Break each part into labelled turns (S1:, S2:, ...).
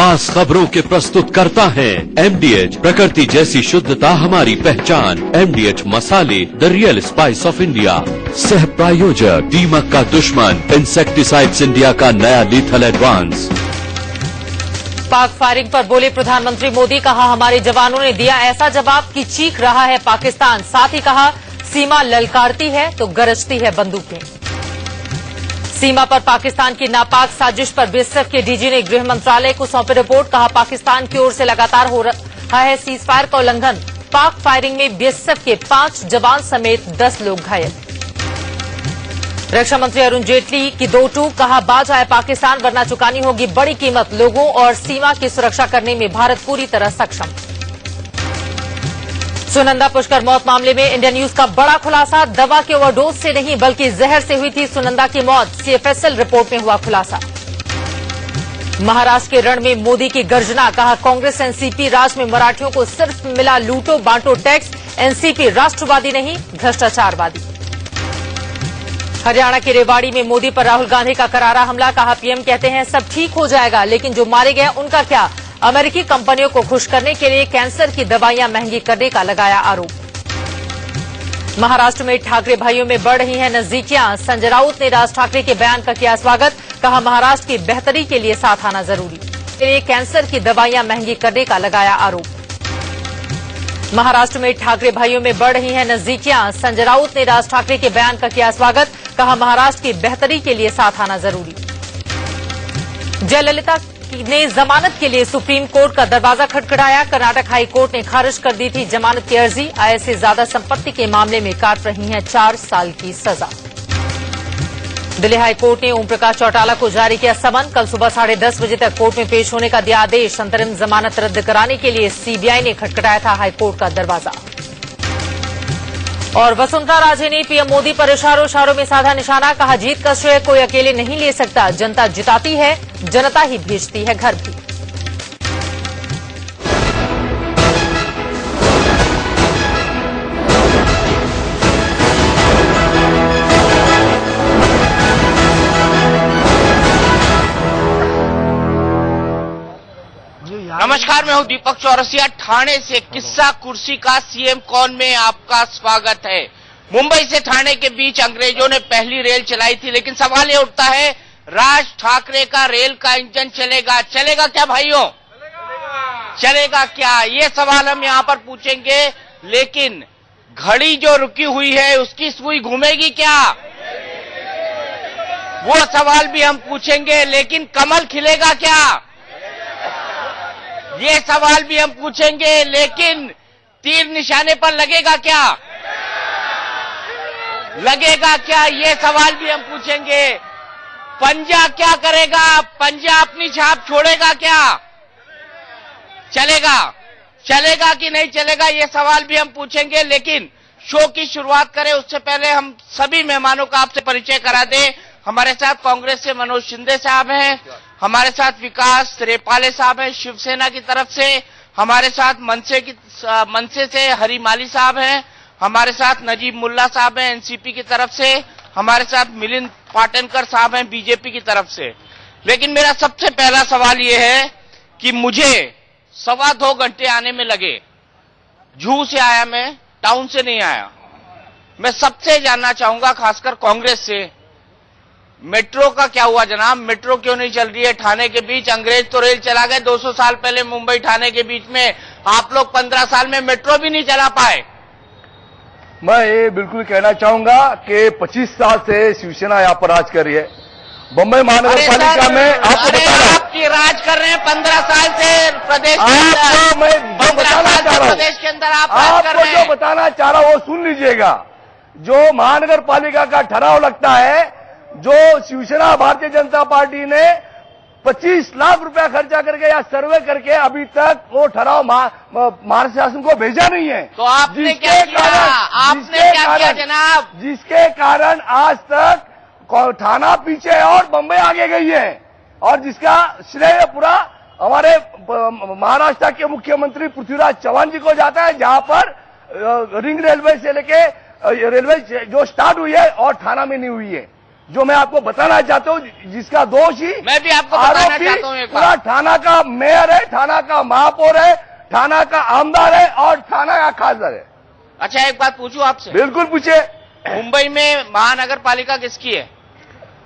S1: खास खबरों के प्रस्तुत करता है MDH, प्रकृति जैसी शुद्धता हमारी पहचान। MDH मसाले, the real spice of India. सह प्रायोजक दीमक का दुश्मन, इंसेक्टिसाइड्स इंडिया का नया लीथल एडवांस।
S2: पाक फायरिंग पर बोले प्रधानमंत्री मोदी, कहा हमारे जवानों ने दिया ऐसा जवाब कि चीख रहा है पाकिस्तान। साथ ही कहा सीमा ललकारती है तो गरजती है बंदूकें। सीमा पर पाकिस्तान की नापाक साजिश पर BSF के डीजी ने गृह मंत्रालय को सौंपी रिपोर्ट। कहा पाकिस्तान की ओर से लगातार हो रहा है सीज फायर का उल्लंघन। पाक फायरिंग में BSF के 5 जवान समेत 10 लोग घायल। रक्षा मंत्री अरुण जेटली की 2 टूक, कहा बाज आए पाकिस्तान वरना चुकानी होगी बड़ी कीमत। लोगों और सीमा की सुरक्षा करने में भारत पूरी तरह सक्षम। सुनंदा पुष्कर मौत मामले में इंडिया न्यूज का बड़ा खुलासा। दवा के ओवरडोज से नहीं बल्कि जहर से हुई थी सुनंदा की मौत, CFSL रिपोर्ट में हुआ खुलासा। महाराष्ट्र के रण में मोदी की गर्जना, कहा कांग्रेस एनसीपी राज में मराठियों को सिर्फ मिला लूटो बांटो टैक्स। एनसीपी राष्ट्रवादी नहीं भ्रष्टाचारवादी। हरियाणा के रेवाड़ी में मोदी पर राहुल गांधी का करारा हमला, कहा पीएम कहते हैं सब ठीक हो जाएगा लेकिन जो मारे गए उनका क्या। अमेरिकी कंपनियों को खुश करने के लिए कैंसर की दवाइयां महंगी करने का लगाया आरोप। महाराष्ट्र में ठाकरे भाइयों में बढ़ रही हैं नजदीकियां। संजय राउत ने राज ठाकरे के बयान का किया स्वागत, कहा महाराष्ट्र की बेहतरी के लिए साथ आना जरूरी। के लिए कैंसर की दवाइयां महंगी करने का लगाया आरोप। महाराष्ट्र में ठाकरे भाइयों में बढ़ रही हैं नजदीकियां। संजय राउत ने राज ठाकरे के बयान का किया स्वागत, कहा महाराष्ट्र की बेहतरी के लिए साथ आना जरूरी। जयललिता ने जमानत के लिए सुप्रीम कोर्ट का दरवाजा खटखटाया। कर्नाटक हाई कोर्ट ने खारिज कर दी थी जमानत की अर्जी। आय से ज्यादा संपत्ति के मामले में काट रही हैं 4 साल की सजा। दिल्ली हाई कोर्ट ने ओम प्रकाश चौटाला को जारी किया समन। कल सुबह 10:30 बजे तक कोर्ट में पेश होने का दिया आदेश। अंतरिम जमानत रद्द कराने के लिए CBI ने खटखटाया था हाई कोर्ट का दरवाजा। और वसुंधरा राजे ने पीएम मोदी पर इशारों में साधा निशाना, कहा जीत का श्रेय कोई अकेले नहीं ले सकता। जनता जिताती है, जनता ही भेजती है घर भी।
S3: नमस्कार, मैं हूं दीपक चौरसिया। ठाणे से किस्सा कुर्सी का सीएम कौन में आपका स्वागत है। मुंबई से ठाणे के बीच अंग्रेजों ने पहली रेल चलाई थी, लेकिन सवाल ये उठता है राज ठाकरे का रेल का इंजन चलेगा क्या भाइयों? चलेगा क्या, ये सवाल हम यहां पर पूछेंगे। लेकिन घड़ी जो रुकी हुई है उसकी सुई घूमेगी क्या, वो सवाल भी हम पूछेंगे। लेकिन कमल खिलेगा क्या, ये सवाल भी हम पूछेंगे। लेकिन तीर निशाने पर लगेगा क्या, ये सवाल भी हम पूछेंगे। पंजा क्या करेगा, पंजा अपनी छाप छोड़ेगा क्या, चलेगा कि नहीं चलेगा, ये सवाल भी हम पूछेंगे। लेकिन शो की शुरुआत करें उससे पहले हम सभी मेहमानों का आपसे परिचय करा दें। हमारे साथ कांग्रेस से मनोज शिंदे साहब हैं, हमारे साथ विकास रेपाले साहब हैं शिवसेना की तरफ से, हमारे साथ मनसे से हरी माली साहब हैं, हमारे साथ नजीब मुल्ला साहब हैं एनसीपी की तरफ से, हमारे साथ मिलिंद पाटनकर साहब हैं बीजेपी की तरफ से। लेकिन मेरा सबसे पहला सवाल ये है कि मुझे 2.25 घंटे आने में लगे। जूहू से आया मैं, टाउन से नहीं आया। मैं सबसे जानना चाहूंगा, खासकर कांग्रेस से, मेट्रो का क्या हुआ जनाब? मेट्रो क्यों नहीं चल रही है ठाणे के बीच? अंग्रेज तो रेल चला गए 200 साल पहले मुंबई ठाणे के बीच में, आप लोग 15 साल में मेट्रो भी नहीं चला पाए।
S4: मैं ये बिल्कुल कहना चाहूंगा कि 25 साल से शिवसेना यहाँ पर राज कर रही है। बम्बई महानगर पालिका में
S3: आपकी राज कर रहे हैं 15 साल से प्रदेश के अंदर।
S4: मैं जो बताना चाह रहा हूँ,
S3: प्रदेश के अंदर आप राज कर रहे हैं।
S4: जो बताना चाह रहा हूँ वो सुन लीजिएगा। जो महानगर पालिका का ठहराव लगता है, जो शिवसेना भारतीय जनता पार्टी ने 25 लाख रुपया खर्चा करके या सर्वे करके अभी तक वो ठहराव महाराष्ट्र शासन को भेजा नहीं है।
S3: तो आपने क्या किया जनाब?
S4: जिसके कारण आज तक थाना पीछे और बंबई आगे गई है, और जिसका श्रेय पूरा हमारे महाराष्ट्र के मुख्यमंत्री पृथ्वीराज चौहान जी को जाता है, जहां पर रिंग रेलवे से लेके रेलवे जो स्टार्ट हुई है और थाना में नहीं हुई है। जो मैं आपको बताना चाहता हूँ, जिसका दोषी
S3: मैं भी आपको बताना चाहता हूँ एक
S4: पूरा
S3: बात।
S4: थाना का मेयर है, थाना का महापौर है, थाना का आमदार है और थाना का खासदार है।
S3: अच्छा एक बात पूछूं आपसे,
S4: बिल्कुल पूछे।
S3: मुंबई में महानगर पालिका किसकी है?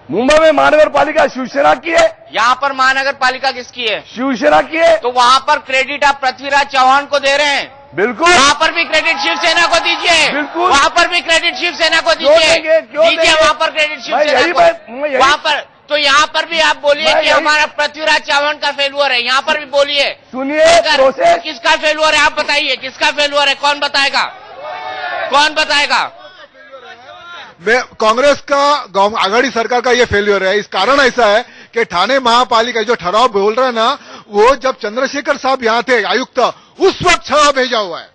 S4: मुंबई में महानगर पालिका शिवसेना की है।
S3: यहाँ पर महानगर पालिका किसकी है?
S4: शिवसेना की है।
S3: तो वहाँ पर क्रेडिट आप पृथ्वीराज चौहान को दे रहे हैं,
S4: बिल्कुल।
S3: वहाँ पर भी क्रेडिट शिवसेना को दीजिए।
S4: बिल्कुल।
S3: वहाँ पर भी क्रेडिट शिवसेना को
S4: क्यों
S3: दीजिए,
S4: देंगे? क्यों
S3: दीजिए
S4: देंगे?
S3: वहाँ पर क्रेडिट
S4: मैं
S3: शिवसेना
S4: यही
S3: को।
S4: बात-
S3: वहाँ पर तो यहाँ पर भी आप बोलिए
S4: मैं
S3: कि
S4: यही-
S3: हमारा पृथ्वीराज चौहान का फेलुअर है, यहाँ पर भी बोलिए।
S4: सुनिए,
S3: अगर
S4: प्रोसेस
S3: किसका फेलुअर है आप बताइए, किसका फेलुअर है? कौन बताएगा? कौन बताएगा?
S5: कांग्रेस का आघाड़ी सरकार का ये फेल्यूर है। इस कारण ऐसा है कि ठाणे महापालिका जो ठराव बोल रहा है ना, वो जब चंद्रशेखर साहब यहाँ थे आयुक्त, उस वक्त ठराव भेजा हुआ है,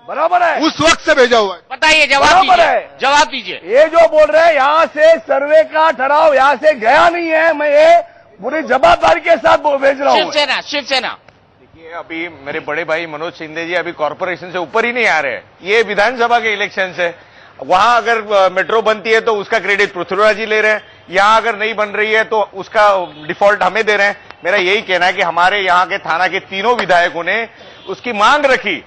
S4: बराबर है,
S5: उस वक्त से भेजा हुआ है।
S3: बताइए, जवाब
S4: बराबर
S3: दीजिए,
S4: है।
S3: जवाब दीजिए।
S4: ये जो बोल रहे हैं यहाँ से सर्वे का ठराव यहाँ से गया नहीं है, मैं ये पूरी जवाबदारी के साथ भेज रहा हूँ।
S3: शिवसेना, शिवसेना।
S6: देखिए, अभी मेरे बड़े भाई मनोज शिंदे जी अभी कॉर्पोरेशन से ऊपर ही नहीं आ रहे। ये विधानसभा के इलेक्शन है, वहां अगर मेट्रो बनती है तो उसका क्रेडिट पृथ्वीराज जी ले रहे हैं, यहाँ अगर नहीं बन रही है तो उसका डिफॉल्ट हमें दे रहे हैं। मेरा यही कहना है कि हमारे यहाँ के थाना के तीनों विधायकों ने उसकी मांग रखी,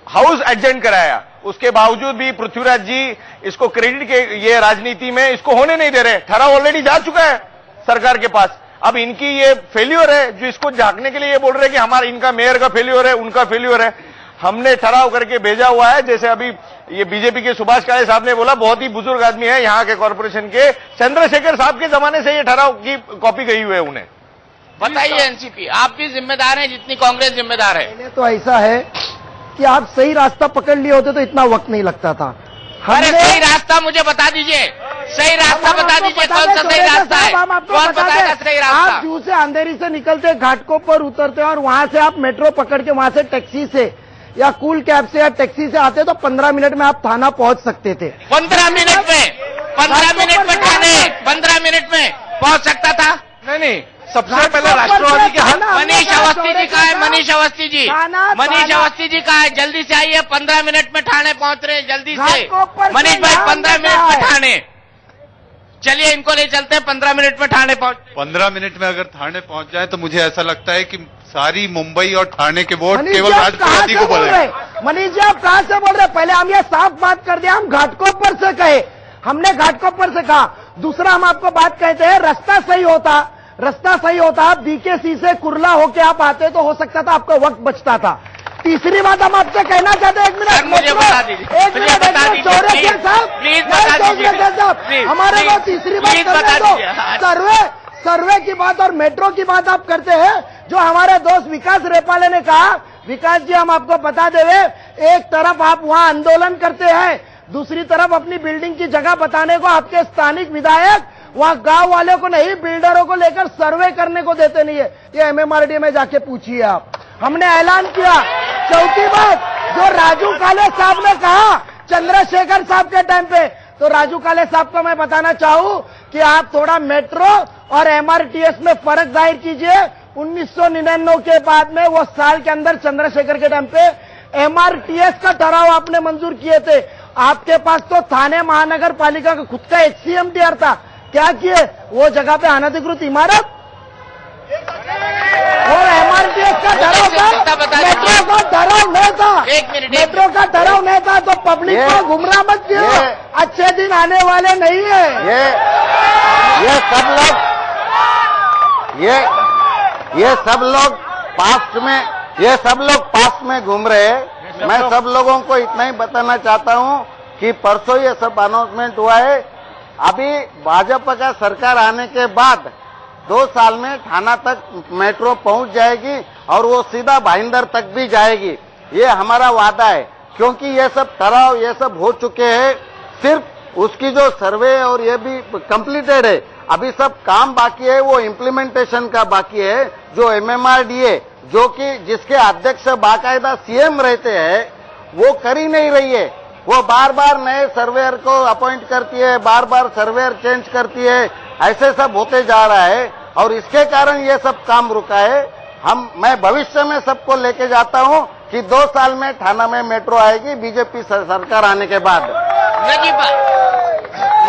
S6: हाउस एडजेंट कराया, उसके बावजूद भी पृथ्वीराज जी इसको क्रेडिट के ये राजनीति में इसको होने नहीं दे रहे। ठराव ऑलरेडी जा चुका है सरकार के पास, अब इनकी ये फेल्यूर है जो इसको झांकने के लिए ये बोल रहे हैं कि हमारा इनका मेयर का फेल्यूर है, उनका फेल्यूर है। हमने ठराव करके भेजा हुआ है, जैसे अभी ये बीजेपी के सुभाष काले साहब ने बोला, बहुत ही बुजुर्ग आदमी है यहाँ के कॉर्पोरेशन के, चंद्रशेखर साहब के जमाने से ये ठराव की कॉपी गई हुई है उन्हें।
S3: बताइए एनसीपी, आप भी जिम्मेदार हैं जितनी कांग्रेस जिम्मेदार है।
S7: पहले तो ऐसा है कि आप सही रास्ता पकड़ लिए होते तो इतना वक्त नहीं लगता था।
S3: अरे सही रास्ता मुझे बता दीजिए, सही रास्ता बता दीजिए, कौन सा सही रास्ता है? कौन बताएगा सही रास्ता?
S7: आप जू से अंधेरी से निकलते घाटकों पर उतरते और वहां से आप मेट्रो पकड़ के वहां से टैक्सी से या कूल कैब से या टैक्सी से आते तो 15 मिनट में आप थाना पहुंच सकते थे।
S3: 15 मिनट में, 15 मिनट में ठाणे 15 मिनट में पहुंच सकता था?
S6: नहीं, सबसे पहले राष्ट्रवादी के हाथ।
S3: मनीष अवस्थी जी का है, मनीष अवस्थी जी, मनीष अवस्थी जी का है, जल्दी से आइए, 15 मिनट में ठाणे पहुंच रहे हैं, जल्दी से। मनीष भाई 15 मिनट में ठाणे, चलिए इनको ले चलते हैं, 15 मिनट में ठाणे पहुंच।
S8: 15 मिनट में अगर ठाणे पहुंच जाए तो मुझे ऐसा लगता है कि सारी मुंबई और ठाणे के वोट
S7: मनीष
S8: केवल
S7: जी, आप कहाँ
S8: राष्ट्रवादी
S7: से
S8: को
S7: बोल
S8: बोले।
S7: रहे हैं? मनीष जी आप कहाँ से बोल रहे हैं? पहले हम ये साफ बात कर दिया, हम घाटकोपर से कहे, हमने घाटकोपर से कहा। दूसरा हम आपको बात कहते हैं, रास्ता सही होता, आप बीकेसी से कुर्ला होके आप आते तो हो सकता था आपका वक्त बचता था। तीसरी बात हम आपसे कहना चाहते हैं, एक मिनट
S3: मुझे बता दीजिए,
S7: चौरसिया साहब,
S3: प्लीज बता दीजिए,
S7: हमारे को तीसरी बात करने दो। सर्वे की बात और मेट्रो की बात आप करते हैं, जो हमारे दोस्त विकास रेपाले ने कहा। विकास जी, हम आपको बता देवे, एक तरफ आप वहां आंदोलन करते हैं, दूसरी तरफ अपनी बिल्डिंग की जगह बताने को आपके स्थानिक विधायक वहां गांव वाले को नहीं, बिल्डरों को लेकर सर्वे करने को देते नहीं है। ये एमएमआरडी में जाके पूछिए आप। हमने ऐलान किया। चौथी बात, जो राजू काले साहब ने कहा चंद्रशेखर साहब के टाइम पे, तो राजू काले साहब को मैं बताना चाहूं कि आप थोड़ा मेट्रो और एमआरटीएस में फर्क जाहिर कीजिए। 1999 के बाद में वो साल के अंदर चंद्रशेखर के टाइम पे एमआरटीएस का ठराव आपने मंजूर किए थे। आपके पास तो थाने महानगर पालिका का खुद का HCMDR था, क्या किए? वो जगह पे अनधिकृत इमारत और एमआरटीएस का ठराव था, मेट्रो का ठराव नहीं था। मेट्रो का ठराव नहीं था तो पब्लिक को गुमराह मत किया, अच्छे दिन आने वाले नहीं है।
S9: ये सब लोग पास्ट में घूम रहे हैं। मैं सब लोगों को इतना ही बताना चाहता हूं कि परसों ये सब अनाउंसमेंट हुआ है। अभी भाजपा का सरकार आने के बाद 2 साल में थाना तक मेट्रो पहुंच जाएगी और वो सीधा भाईंदर तक भी जाएगी, ये हमारा वादा है। क्योंकि ये सब ठराव ये सब हो चुके हैं, सिर्फ उसकी जो सर्वे और ये भी कंप्लीटेड है, अभी सब काम बाकी है, वो इम्प्लीमेंटेशन का बाकी है। जो MMRDA जो कि जिसके अध्यक्ष बाकायदा CM रहते हैं, वो कर ही नहीं रही है। वो बार बार नए सर्वेयर को अपॉइंट करती है, बार बार सर्वेयर चेंज करती है, ऐसे सब होते जा रहा है और इसके कारण ये सब काम रुका है। मैं भविष्य में सबको लेके जाता हूं कि 2 साल में थाना में मेट्रो आएगी बीजेपी सरकार आने के बाद।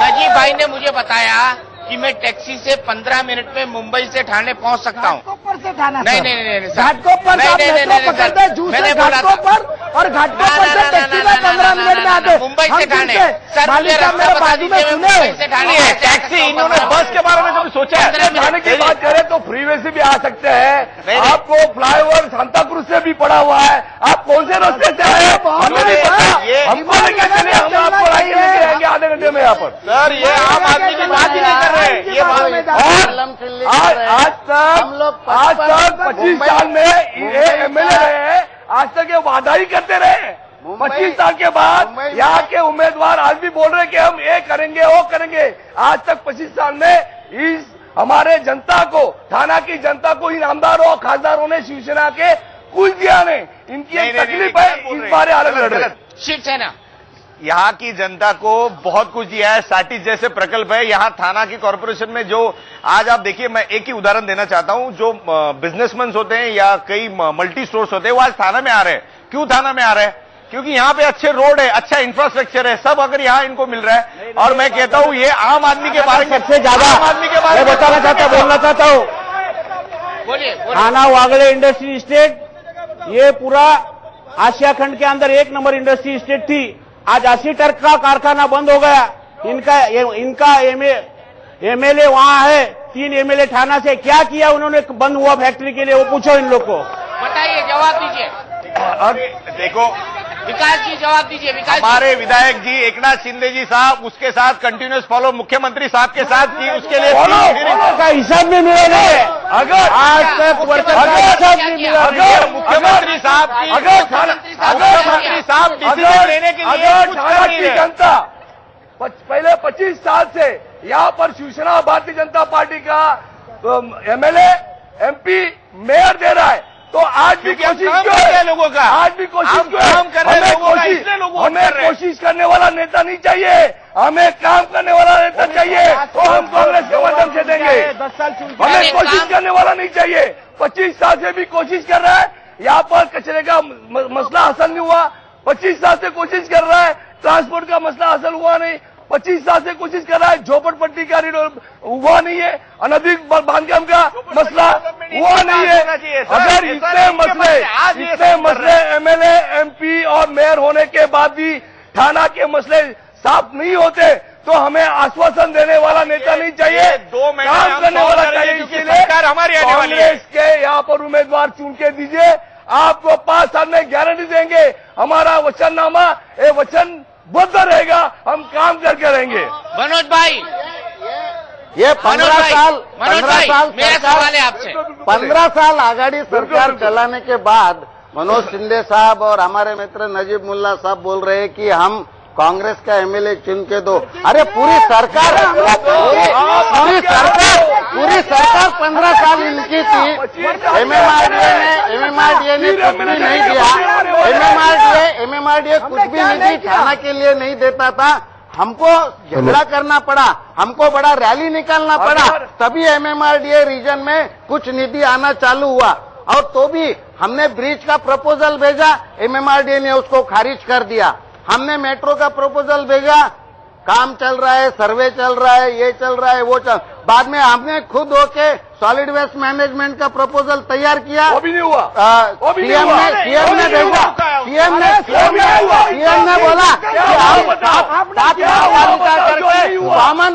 S3: नजीब भाई ने मुझे बताया कि मैं टैक्सी से 15 मिनट में मुंबई से ठाणे पहुंच सकता हूँ।
S7: घाटकोपर से ठाणे
S3: नहीं,
S7: घाटकोपर से आप मेट्रो पकड़ते हैं जूस से घाटकोपर और घाटकोपर से टैक्सी में 15 मिनट में आते।
S3: मुंबई से ठाणे
S7: मालिक साहब मेरे बाजू में सुने
S6: टैक्सी इन्होंने बस के बारे में कभी सोचा है?
S4: जाने की बात करें तो फ्रीवे से भी आ सकते हैं। आपको फ्लाईओवर सांता क्रूज से भी पड़ा हुआ है। आप कौन से रास्ते से आए हमें नहीं पता। हमको लेकर चले, हम आपको लेके आएंगे आधे घंटे में यहाँ पर।
S6: सर ये आम आदमी की बात ही नहीं कर रहे। ये
S4: आज तक 25 साल में ये एमएलए रहे हैं, आज तक ये वादा ही करते रहे। 25 साल के बाद यहाँ के उम्मीदवार आज भी बोल रहे कि हम ये करेंगे वो करेंगे। आज तक 25 साल में इस हमारे जनता को, थाना की जनता को इन आमदारों और खासदारों ने शिवसेना के कुछ दिया नहीं। इनकी एक तकलीफ है, इस बारे अलग लड़ रहे।
S3: शिवसेना
S6: यहाँ की जनता को बहुत कुछ दिया है। साटी जैसे प्रकल्प है यहाँ थाना की कॉर्पोरेशन में। जो आज आप देखिए, मैं एक ही उदाहरण देना चाहता हूँ। जो बिजनेसमैन होते हैं या कई मल्टी स्टोर्स होते हैं, वो आज थाना में आ रहे हैं। क्यों थाना में आ रहे हैं? क्योंकि यहाँ पे अच्छे रोड है, अच्छा इंफ्रास्ट्रक्चर है, सब अगर यहाँ इनको मिल रहा है। और मैं कहता हूँ ये आम आदमी के बारे में
S10: सबसे ज्यादा
S6: आम आदमी के बारे में
S10: बताना चाहता, बोलना चाहता हूँ।
S3: बोलिए।
S10: थाना वागड़े इंडस्ट्री एस्टेट ये पूरा आशिया खंड के अंदर 1 नंबर इंडस्ट्री एस्टेट थी। आज 80 ट्रक का कारखाना बंद हो गया। इनका एमएलए वहां है, 3 एमएलए थाना से। क्या किया उन्होंने बंद हुआ फैक्ट्री के लिए, वो पूछो इन लोग को।
S3: बताइए, जवाब दीजिए।
S6: देखो
S3: विकास जी जवाब दीजिए। विकास
S6: हमारे विधायक जी एकनाथ शिंदे जी साहब, उसके साथ कंटिन्यूस फॉलो मुख्यमंत्री साहब के साथ की, उसके लिए
S10: का हिसाब भी मिला नहीं।
S6: अगर
S10: आज तक वर्कर का हिसाब नहीं मिला।
S6: अगर मुख्यमंत्री साहब की, मुख्यमंत्री साहब डिसीजन लेने के लिए
S4: अगर
S6: कुछ
S4: थाना
S6: कर नहीं
S4: की
S6: रहे।
S4: जनता पहले 25 साल से यहाँ पर शिवसेना भारतीय जनता पार्टी का एमएलए, एमपी, मेयर दे रहा है, तो आज भी कोशिश क्यों है
S6: लोगों का?
S4: आज भी कोशिश क्यों है?
S6: काम कर रहे हैं लोगों का, इसलिए लोग वोट कर
S4: हमें
S6: रहे हैं।
S4: कोशिश करने वाला नेता नहीं चाहिए, हमें काम करने वाला नेता चाहिए। तो हम कांग्रेस के माध्यम से देंगे।
S10: 10 साल
S4: हमें कोशिश करने वाला नहीं चाहिए। 25 साल से भी कोशिश कर रहा है, यहाँ पर कचरे का मसला हल नहीं हुआ। 25 साल से कोशिश कर रहा है, ट्रांसपोर्ट का मसला हल हुआ नहीं। 25 साल से कोशिश कर रहा है, झोपड़पट्टी का हुआ नहीं है, अनधिक बांधकाम का मसला हुआ नहीं है। अगर इतने मसले एमएलए, एमपी और मेयर होने के बाद भी थाना के मसले साफ नहीं होते, तो हमें आश्वासन देने वाला नेता नहीं चाहिए,
S6: 2 महीने
S4: काम करने वाला चाहिए।
S6: इसीलिए सरकार हमारी आने वाली है।
S4: कांग्रेस के यहाँ पर उम्मीदवार चुन के दीजिए, आपको 5 साल में गारंटी देंगे। हमारा वचननामा ये वचन बद्ध रहेगा, हम काम करके रहेंगे।
S3: मनोज भाई,
S9: ये 15 साल
S3: मेरा सवाल है आपसे।
S9: 15 साल आघाड़ी सरकार चलाने के बाद मनोज शिंदे साहब और हमारे मित्र नजीब मुल्ला साहब बोल रहे हैं कि हम कांग्रेस का एमएलए चुन के दो। अरे पूरी सरकार 15 साल इनकी थी। एमएमआरडीए ने कुछ भी नहीं दिया। एमएमआरडीए कुछ भी निधि थाना के लिए नहीं देता था। हमको झगड़ा करना पड़ा, हमको बड़ा रैली निकालना पड़ा, तभी एमएमआरडीए रीजन में कुछ निधि आना चालू हुआ। और तो भी हमने ब्रिज का प्रपोजल भेजा, एमएमआरडीए ने उसको खारिज कर दिया। हमने मेट्रो का प्रपोजल भेजा, काम चल रहा है, सर्वे चल रहा है, ये चल रहा है, वो चल। बाद में हमने खुद होके सॉलिड वेस्ट मैनेजमेंट का प्रपोजल तैयार किया,
S4: वो भी नहीं हुआ।
S9: सीएम ने भेजा। सीएम ने बोला कि आप पालिका करके कॉमन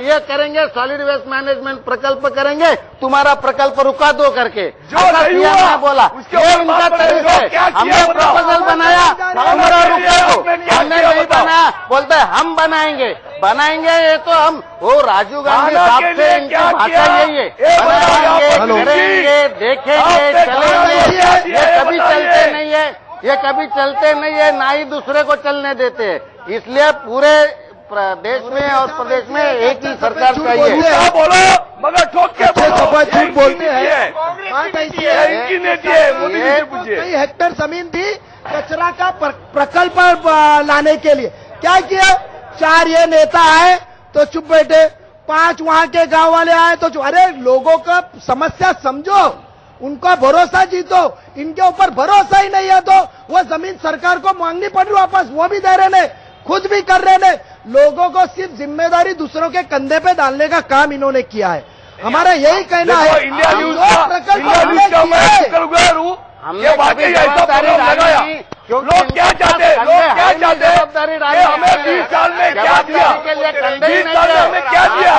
S9: ये करेंगे, सॉलिड वेस्ट मैनेजमेंट प्रकल्प करेंगे, तुम्हारा प्रकल्प रुका दो करके ऐसा सीएम ने बोला। ये इनका तरीका है। हमने प्रपोजल बनाया, 15 रुपए को हमने नहीं बनाया, बोलते हम बनाएंगे। ये तो हम वो राजीव गांधी साहब से इनकी भाषा यही है, बनाएंगे, करेंगे, देखेंगे, चलेंगे। ये कभी चलते नहीं है, ये कभी चलते नहीं है, ना ही दूसरे को चलने देते हैं। इसलिए पूरे देश में और प्रदेश में एक ही सरकार चाहिए।
S4: बोलो मगर ठोक के
S7: झूठ बोलते हैं।
S4: कई
S7: हेक्टेयर जमीन थी कचरा का प्रकल्प लाने के लिए, क्या किया? 4 ये नेता आए तो चुप बैठे, 5 वहां के गांव वाले आए तो चुप। अरे लोगों का समस्या समझो, उनका भरोसा जीतो। इनके ऊपर भरोसा ही नहीं है तो वो जमीन सरकार को मांगनी पड़ रही वापस, वो भी दे रहे ने, खुद भी कर रहे ने। लोगों को सिर्फ जिम्मेदारी दूसरों के कंधे पे डालने का काम इन्होंने किया है। हमारा यही कहना है।
S4: इंडिया न्यूज का मैं करूंगा रू ये वाकई ऐसा प्रोग्राम लगाया। लोग क्या चाहते हैं? लोग क्या चाहते हैं? हमें 20 साल में क्या दिया? 20 साल में हमें क्या दिया?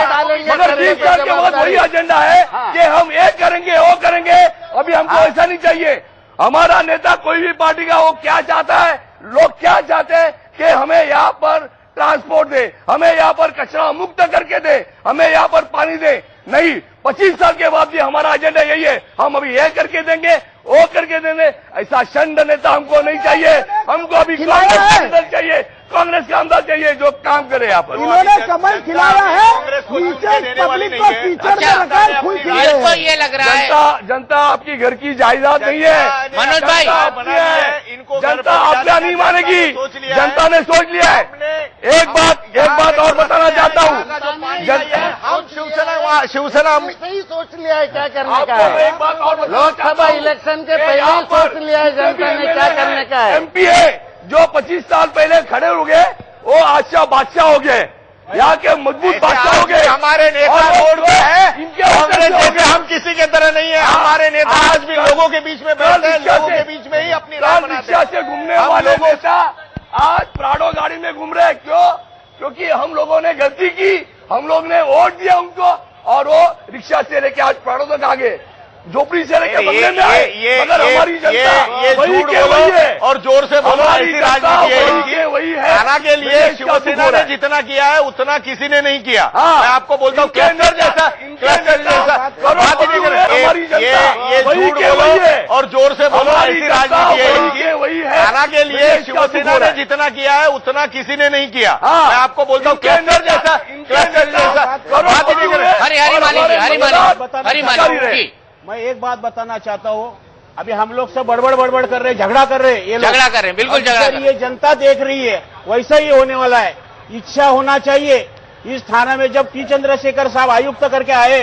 S4: मगर 20 साल के बाद वही एजेंडा है कि हम ये करेंगे वो करेंगे। अभी हमको ऐसा नहीं चाहिए। हमारा नेता कोई भी पार्टी का वो क्या चाहता है? लोग क्या चाहते हैं कि हमें यहाँ पर ट्रांसपोर्ट दे, हमें यहाँ पर कचरा मुक्त करके दे, हमें यहाँ पर पानी दे। नहीं, 25 साल के बाद भी हमारा एजेंडा यही है। हम अभी ये करके देंगे वो करके देंगे। ऐसा षंड नेता हमको नहीं चाहिए। हमको अभी कांग्रेस का लीडर चाहिए, कांग्रेस का आमदार चाहिए जो काम करे यहाँ पर।
S7: इन्होंने कमल खिलाया है, पब्लिक को कीचड़ में रखा है, फूल खिलाए हैं।
S3: तो ये लग रहा है
S4: जनता आपकी घर की जायदाद नहीं है
S3: मनोज भाई।
S4: जनता आपका नहीं मानेगी। जनता ने सोच लिया है। एक बात और बताना चाहता हूँ।
S9: शिवसेना सही सोच लिया है क्या करने का
S4: आपको
S9: है।
S4: एक बात और बताना
S9: लोकसभा
S4: चाहता हूं।
S9: इलेक्शन के पहले ही सोच लिया है जनता ने क्या करने का है।
S4: एमपी है जो 25 साल पहले खड़े हो गए वो आशा बादशाह हो गए, यहाँ के मजबूत बादशाह हो गए।
S6: हमारे नेता रोड पे है, कांग्रेस जैसे हम किसी के तरह नहीं है। हमारे नेता आज भी लोगों के बीच में बैठते हैं, लोगों के बीच में ही अपनी राय बनाते हैं।
S4: से घूमने वाले नेता आज प्राडो गाड़ी में घूम रहे हैं। क्यों? क्योंकि हम लोगों ने गलती की, हम लोग ने वोट दिया उनको और वो रिक्शा से लेके आज प्राडो तक आ गए, झोपड़ी से लेके बंगले में आए। मगर हमारी जनता
S6: ये
S4: वही
S6: झूठ
S4: के वही
S6: बोलो
S4: है
S6: और जोर से बोलो,
S4: हमारी
S6: ऐसी
S4: जनता
S6: राजनीति है।
S4: वही है।
S6: थाना के लिए शिवसेना ने जितना किया है उतना किसी ने नहीं किया।
S4: हाँ।
S6: मैं आपको बोलता हूँ क्लस्टर जैसा बात ही नहीं करें। ये झूठ बोलो और जोर से बोलो, ऐसी राजनीति है।
S4: वही है।
S6: थाना के लिए शिवसेना ने जितना किया है उतना किसी ने नहीं किया। मैं आपको बोलता हूँ क्लस्टर जैसा बात ही नहीं करें।
S3: हरी माली
S10: मैं एक बात बताना चाहता हूँ। अभी हम लोग सब बड़बड़ कर रहे हैं, झगड़ा कर रहे हैं। ये
S3: झगड़ा कर रहे हैं, बिल्कुल झगड़ा कर रहे हैं।
S10: ये जनता देख रही है, वैसा ही होने वाला है। इच्छा होना चाहिए। इस थाना में जब टी चंद्रशेखर साहब आयुक्त करके आए,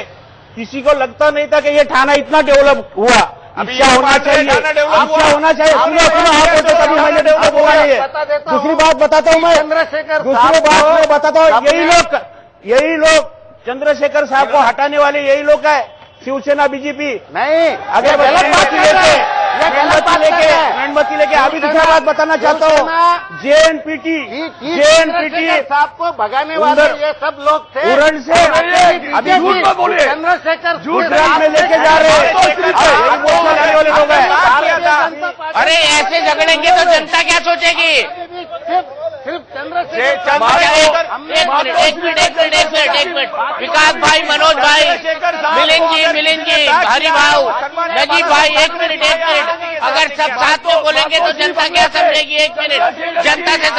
S10: किसी को लगता नहीं था कि ये थाना इतना डेवलप हुआ। इच्छा होना चाहिए, इच्छा होना चाहिए। सुनो आप बोलते तभी मैंने डेवलप हुआ है। दूसरी बात बताता हूँ मैं, दूसरी बात मैं बताता हूँ। यही लोग चंद्रशेखर साहब को हटाने वाले यही लोग है, शिवसेना बीजेपी नहीं। अगर गलत बात मेणबत्ती लेके अभी दूसरा बात बताना चाहता हूँ। जेएनपीटी
S9: साहब को भगाने वाले ये सब लोग थे।
S10: उरण से
S4: अभी झूठ मत बोलिए।
S9: चंद्रशेखर
S10: झूठ में लेके जा रहे हैं, लाने वाले लोग हैं।
S3: अरे ऐसे झगड़ेंगे तो जनता क्या सोचेगी?
S9: सिर्फ चंद्रशेखर
S3: एक मिनट विकास भाई, मनोज भाई, मिलिंद जी, हरि भाव, नजीब भाई, एक मिनट। अगर सब साथ में बोलेंगे तो जनता क्या समझेगी? एक मिनट। जनता से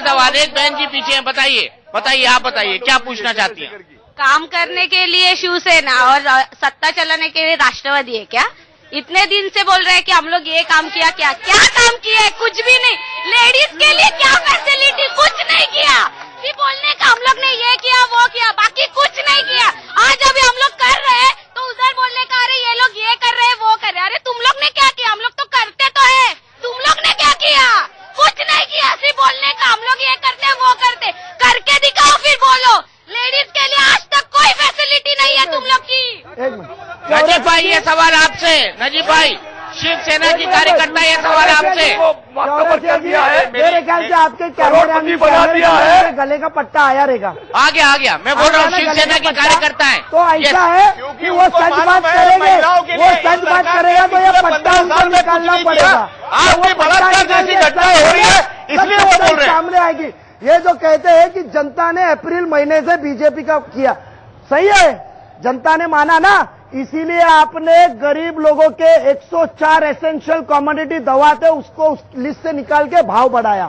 S3: सवाल। एक बहन जी पीछे हैं, बताइए आप बताइए क्या पूछना चाहती हैं?
S11: काम करने के लिए शिवसेना और सत्ता चलाने के लिए राष्ट्रवादी है क्या? इतने दिन से बोल रहे हैं कि हम लोग ये काम किया, क्या काम किया है? कुछ भी नहीं। लेडीज के लिए क्या फैसिलिटी? कुछ नहीं किया। सिर्फ बोलने का हम लोग ने ये किया वो किया, बाकी कुछ नहीं किया। आज अभी हम लोग कर रहे हैं तो उधर बोलने का अरे ये लोग ये कर रहे हैं वो कर रहे हैं। अरे तुम लोग ने क्या किया? हम लोग तो करते तो है। तुम लोग ने क्या किया? कुछ नहीं किया। सिर्फ बोलने का हम लोग ये करते वो करते, करके दिखाओ फिर बोलो। लेडीज के लिए आज तक कोई फैसिलिटी नहीं है तुम लोग की।
S3: नजीब भाई ये सवाल आपसे। नजीब भाई, शिवसेना की कार्यकर्ता ये सवाल आपसे।
S4: कर दिया है।
S7: मेरे ख्याल से आपके कैमरे
S4: बना दिया है।
S7: गले का पट्टा आया रहेगा।
S3: आ गया। मैं बोल रहा हूँ शिवसेना की कार्यकर्ता है।
S7: तो ऐसा है कि वो सच बात करेंगे, वो सच बात करेगा तो ये पट्टा उनको निकालना पड़ेगा।
S6: आपकी बलात्कार जैसी घटना हो रही है, इसलिए वो बोल रहे हैं।
S7: सामने आएगी। ये जो कहते हैं कि जनता ने अप्रैल महीने से बीजेपी का किया, सही है, जनता ने माना ना, इसीलिए आपने गरीब लोगों के 104 एसेंशियल कमोडिटी दवा थे उसको उस लिस्ट से निकाल के भाव बढ़ाया।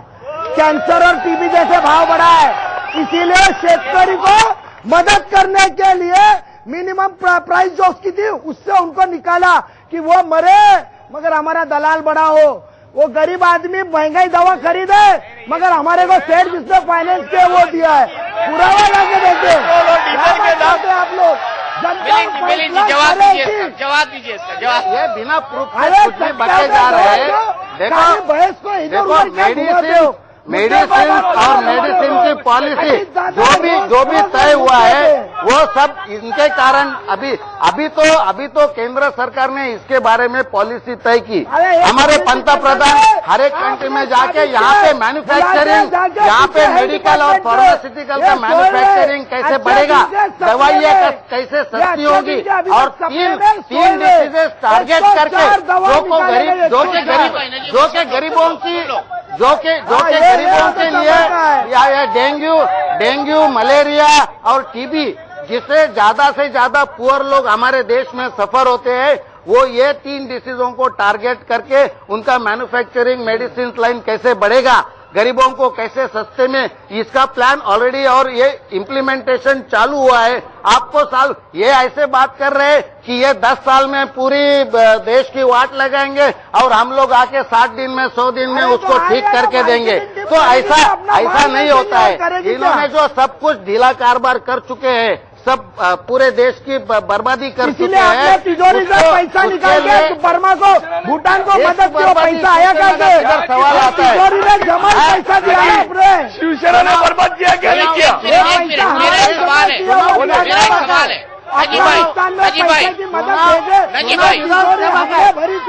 S7: कैंसर और टीबी जैसे भाव बढ़ा है। इसीलिए शेतकरी को मदद करने के लिए मिनिमम प्राइस जो उसकी थी उससे उनको निकाला कि वो मरे मगर हमारा दलाल बड़ा हो। वो गरीब आदमी महंगाई दवा खरीदे मगर हमारे को सेठ जिसने फाइनेंस किया वो दिया है। पुरावा लाके देते आप लोग।
S3: जवाब दीजिए इसका जवाब।
S9: ये बिना प्रूफ के कुछ भी बचे जा रहे हैं।
S7: देखो बहस को इधर उधर क्या घुमाते हो?
S9: मेडिसिन और मेडिसिन की पॉलिसी जो भी तय हुआ है वो सब इनके कारण अभी तो केंद्र सरकार ने इसके बारे में पॉलिसी तय की। हमारे पंतप्रधान हर एक कंट्री में जाके यहाँ पे मैन्युफैक्चरिंग, यहाँ पे मेडिकल और फार्मास्यूटिकल का मैन्युफैक्चरिंग कैसे बढ़ेगा, दवाइयाँ कैसे सस्ती होगी, और तीन डिसीजेस टारगेट करके जो के गरीबों के लिए या डेंगू, मलेरिया और टीबी, जिससे ज्यादा से ज्यादा पुअर लोग हमारे देश में सफर होते हैं, वो ये 3 डिसीजों को टारगेट करके उनका मैन्युफैक्चरिंग मेडिसिन लाइन कैसे बढ़ेगा, गरीबों को कैसे सस्ते में, इसका प्लान ऑलरेडी और ये इम्प्लीमेंटेशन चालू हुआ है। आपको साल ये ऐसे बात कर रहे हैं कि ये 10 साल में पूरी देश की वाट लगाएंगे और हम लोग आके 60 दिन में 100 दिन में उसको ठीक करके देंगे, तो ऐसा नहीं होता है। इन्होंने जो सब कुछ ढीला कारोबार कर चुके हैं, सब पूरे देश की बर्बादी कर चुके हैं।
S7: तिजोरी से पैसा निकाल के बर्मा को, भूटान को मदद किया, पैसा आया कैसे?
S9: सवाल आता है,
S7: तिजोरी में जमा पैसा दिया है अपने,
S4: शिवसेना ने बर्बाद किया क्या नहीं किया?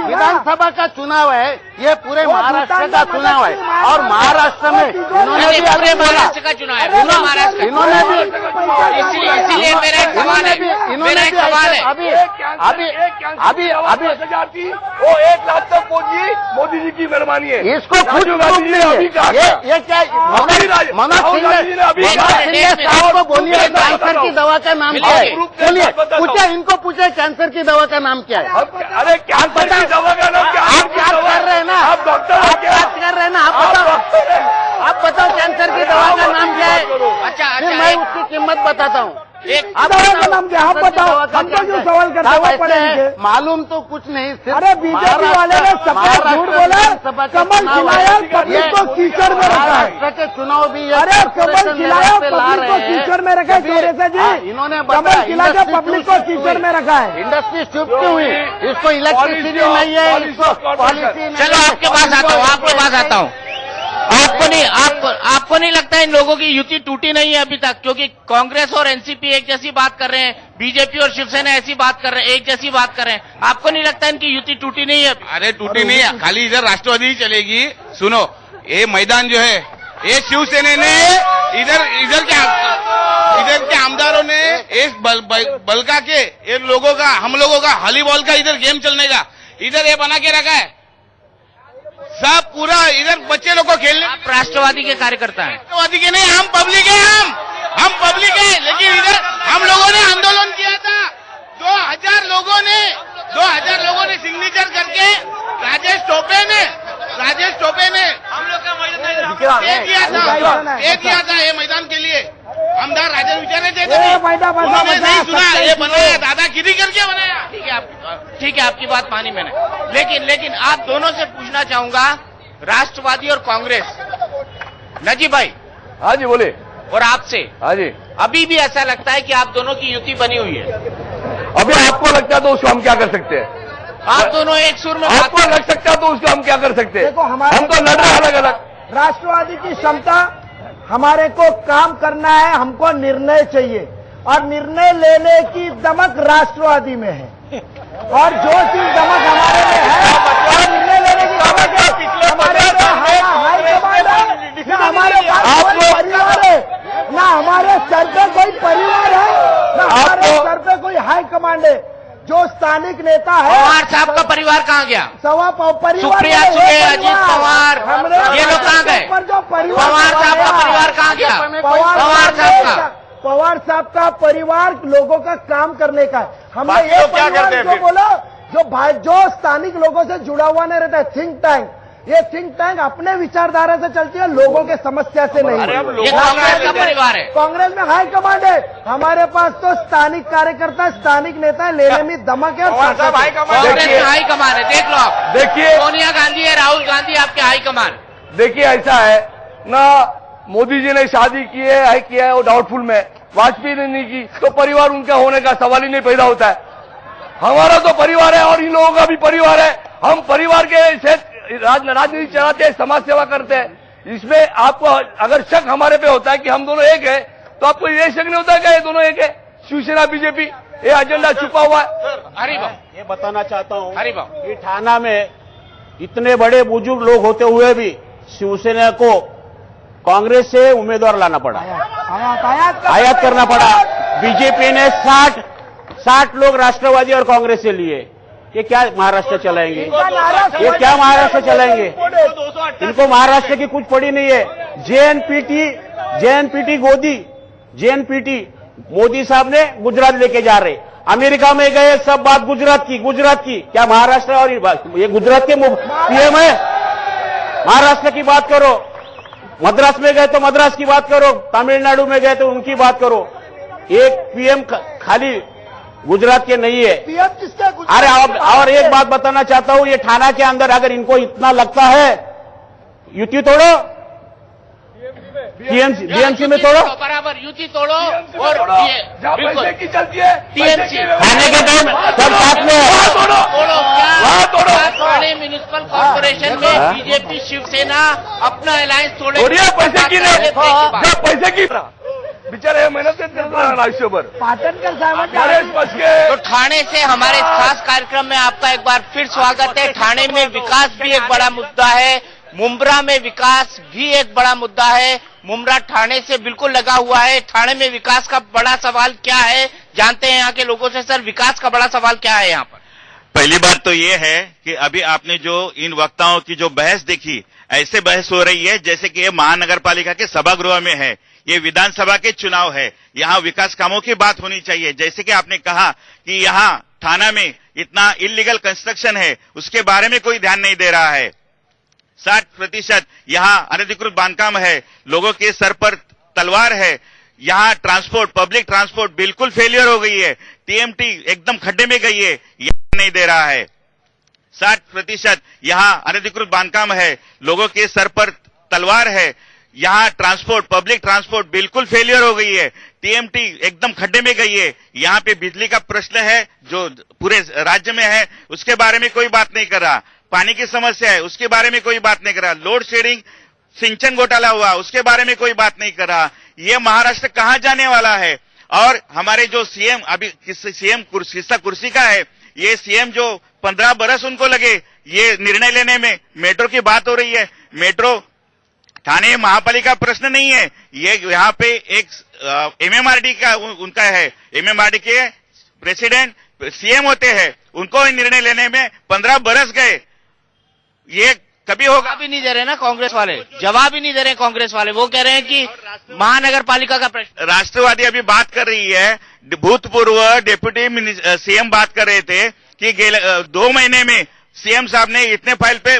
S9: विधानसभा का चुनाव है, ये पूरे महाराष्ट्र का चुनाव है, और महाराष्ट्र में इन्होंने भी
S3: पूरे महाराष्ट्र का चुनाव है,
S9: इन्होंने भी
S3: इसलिए मेरा एक सवाल है
S9: अभी
S4: वो 1 लाख तक पहुंची, मोदी जी की मेहरबानी है।
S9: इसको खुद ये क्या मनोज सिंह साहब को बोलिए, कैंसर की दवा का नाम क्या है? बोलिए, इनको पूछे कैंसर की दवा का नाम क्या है?
S4: अरे कैंसर की दवा का नाम क्या?
S9: आप क्या कर रहे हैं ना,
S4: आप डॉक्टर
S9: कर रहे हैं ना, आप बताओ कैंसर की दवा का नाम क्या है?
S3: अच्छा,
S9: मैं उसकी कीमत बताता हूँ।
S7: दवा का नाम क्या? आप बताओ, हमको क्यों सवाल करते हो?
S9: मालूम तो कुछ नहीं, सिर्फ
S7: अरे बीजेपी वाले ने सफेद झूठ बोला, कमल खिलाया, पब्लिक को कीचड़ में रखा है।
S9: के चुनाव भी,
S7: अरे कमल खिलाया, पब्लिक को कीचड़ में रखा है। चौरसा जी,
S9: इन्होंने
S7: कमल खिला के पब्लिक को कीचड़ में रखा है।
S9: इंडस्ट्री चुप क्यों हुई? इसको इलेक्ट्रिसिटी नहीं है, इसको पॉलिसी नहीं।
S3: चलो आपके पास आता हूँ, आपको नहीं लगता इन लोगों की युति टूटी नहीं है अभी तक? क्योंकि कांग्रेस और एनसीपी एक जैसी बात कर रहे हैं, बीजेपी और शिवसेना ऐसी बात कर रहे हैं, एक जैसी बात कर रहे हैं, आपको नहीं लगता इनकी युति टूटी नहीं है?
S12: अरे टूटी नहीं है, खाली इधर राष्ट्रवादी ही चलेगी। सुनो, ये मैदान जो है, ये शिवसेना ने इधर के आमदारों ने इस बलका के हम लोगों का हॉलीबॉल का इधर गेम चलने का इधर ये बना के रखा है, सब पूरा इधर बच्चे लोग को खेलने।
S3: राष्ट्रवादी के कार्यकर्ता हैं?
S12: राष्ट्रवादी के नहीं, हम पब्लिक है, हम पब्लिक है, लेकिन इधर हम लोगों ने आंदोलन किया था, 2000 लोगों ने सिग्नेचर करके राजेश टोपे ने हम लोग का दिया था ये मैदान के लिए। आमदार राजेश विचारे थे, उन्होंने नहीं सुना, ये बनाया दादागिरी करके बनाया।
S3: ठीक है, आपकी बात मानी मैंने, लेकिन आप दोनों से पूछना चाहूंगा, राष्ट्रवादी और कांग्रेस, नजीब भाई।
S4: हाँ जी बोले।
S3: और आपसे,
S4: हाँ जी,
S3: अभी भी ऐसा लगता है कि आप दोनों की युति बनी हुई है?
S4: अभी आपको लगता है तो उसको हम क्या कर सकते हैं?
S3: आप दोनों एक सुर में,
S4: आपको लग सकता है तो उसको हम क्या कर सकते हैं?
S7: देखो, हम
S4: तो लड़ रहे अलग अलग।
S7: राष्ट्रवादी की क्षमता, हमारे को काम करना है, हमको निर्णय चाहिए, और निर्णय लेने की दमक राष्ट्रवादी में है, और जो चीज दमक हमारे में है, और निर्णय लेने की दमक है हमारे ना हमारे पास कोई परिवार है, ना हमारे सर पे कोई परिवार है, ना हमारे सर पे कोई हाई कमांड है। जो स्थानिक नेता है,
S3: पवार साहब का परिवार कहाँ गया?
S7: परिवार,
S3: सुप्रिया सुले, अजीत पवार, ये लोग कहाँ गए? पवार साहब का परिवार कहाँ गया?
S7: पवार साहब का परिवार लोगों का काम करने का है। हमने ये परिवार जो बोला, जो स्थानिक लोगों से जुड़ा हुआ नहीं रहता है, थिंक टैंक, ये थिंक टैंक अपने विचारधारा से चलती है, लोगों के समस्या से नहीं।
S3: ये कांग्रेस का परिवार है।
S7: कांग्रेस में हाई कमांड है, हमारे पास तो स्थानिक कार्यकर्ता, स्थानिक नेता है, लेने में दमक है।
S3: कांग्रेस में हाई कमान है, देख लो आप।
S4: देखिए,
S3: सोनिया गांधी है, राहुल गांधी आपके हाई कमान।
S4: देखिए ऐसा है ना, मोदी जी ने शादी की है किया है, वो डाउटफुल में, वाजपेयी ने नहीं की, तो परिवार उनका होने का सवाल ही नहीं पैदा होता है। हमारा तो परिवार है और इन लोगों का भी परिवार है। हम परिवार के राजनीति चलाते हैं, समाज सेवा करते हैं। इसमें आपको अगर शक हमारे पे होता है कि हम दोनों एक है, तो आपको ये शक नहीं होता क्या ये दोनों एक है? शिवसेना बीजेपी, ये एजेंडा छुपा हुआ है।
S10: हरिभाऊ, ये बताना चाहता हूँ हरिभाऊ कि थाना में इतने बड़े बुजुर्ग लोग होते हुए भी शिवसेना को कांग्रेस से उम्मीदवार लाना पड़ा, आयात करना पड़ा। बीजेपी ने 60 लोग राष्ट्रवादी और कांग्रेस से लिए। ये क्या महाराष्ट्र चलाएंगे? ये क्या महाराष्ट्र चलाएंगे? इनको महाराष्ट्र की कुछ पड़ी नहीं है। जेएनपीटी मोदी साहब ने गुजरात लेके जा रहे, अमेरिका में गए, सब बात गुजरात की। क्या महाराष्ट्र और ये गुजरात के पीएम है? महाराष्ट्र की बात करो। मद्रास में गए तो मद्रास की बात करो, तमिलनाडु में गए तो उनकी बात करो। एक पीएम खाली गुजरात के नहीं है। अरे और एक बात बताना चाहता हूं, ये थाना के अंदर अगर इनको इतना लगता है, युति तोड़ो, बीएमसी में तोड़ो,
S3: बराबर युति तोड़ो और
S4: पैसे की चलती है
S3: टीएमसी
S10: खाने के टाइम सब साथ में
S3: तोड़ो। थाने म्यूनिसिपल कॉर्पोरेशन में बीजेपी शिवसेना अपना अलायंस तोड़े।
S4: पैसे की नहीं, पैसे की बेचारे मेहनत आयुष्यभर।
S3: तो ठाणे से हमारे खास कार्यक्रम में आपका एक बार फिर स्वागत है। ठाणे में विकास भी एक बड़ा मुद्दा है, मुंब्रा में विकास भी एक बड़ा मुद्दा है। मुंब्रा ठाणे से बिल्कुल लगा हुआ है। ठाणे में विकास का बड़ा सवाल क्या है, जानते हैं यहाँ के लोगों से। सर, विकास का बड़ा सवाल क्या है यहाँ पर?
S13: पहली बात तो ये है कि अभी आपने जो इन वक्ताओं की जो बहस देखी, ऐसे बहस हो रही है जैसे कि ये महानगर पालिका के सभागृह में है। ये विधानसभा के चुनाव है, यहाँ विकास कामों की बात होनी चाहिए। जैसे कि आपने कहा कि यहाँ थाना में इतना इलीगल कंस्ट्रक्शन है, उसके बारे में कोई ध्यान नहीं दे रहा है। 60% यहाँ अनधिकृत बांधकाम है, लोगों के सर पर तलवार है। यहाँ ट्रांसपोर्ट, पब्लिक ट्रांसपोर्ट बिल्कुल फेलियर हो गई है। टीएमटी एकदम खड्डे में गई है, यह नहीं दे रहा है। 60% यहाँ अनधिकृत बांधकाम है, लोगों के सर पर तलवार है। यहाँ ट्रांसपोर्ट, पब्लिक ट्रांसपोर्ट बिल्कुल फेलियर हो गई है। टीएमटी एकदम खड्डे में गई है। यहाँ पे बिजली का प्रश्न है जो पूरे राज्य में है, उसके बारे में कोई बात नहीं कर रहा। पानी की समस्या है, उसके बारे में कोई बात नहीं कर रहा। लोड शेडिंग, सिंचन घोटाला हुआ, उसके बारे में कोई बात नहीं कर रहा। ये महाराष्ट्र कहाँ जाने वाला है? और हमारे जो सीएम, अभी सीएम हिस्सा कुर्सी का है, ये सीएम जो 15 बरस उनको लगे ये निर्णय लेने में। मेट्रो की बात हो रही है, मेट्रो ठाणे महापालिका प्रश्न नहीं है, ये यहाँ पे एक एमएमआरडी का उनका है। एमएमआरडी के प्रेसिडेंट सीएम होते हैं, उनको निर्णय लेने में 15 बरस गए। ये कभी होगा
S3: भी नहीं दे रहे ना कांग्रेस वाले, जवाब ही नहीं दे रहे कांग्रेस वाले। वो कह रहे हैं कि महानगर पालिका का प्रश्न।
S13: राष्ट्रवादी अभी बात कर रही है, भूतपूर्व डिप्यूटी सीएम बात कर रहे थे कि 2 महीने में सीएम साहब ने इतने फाइल पे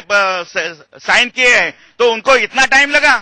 S13: साइन किए हैं, तो उनको इतना टाइम लगा।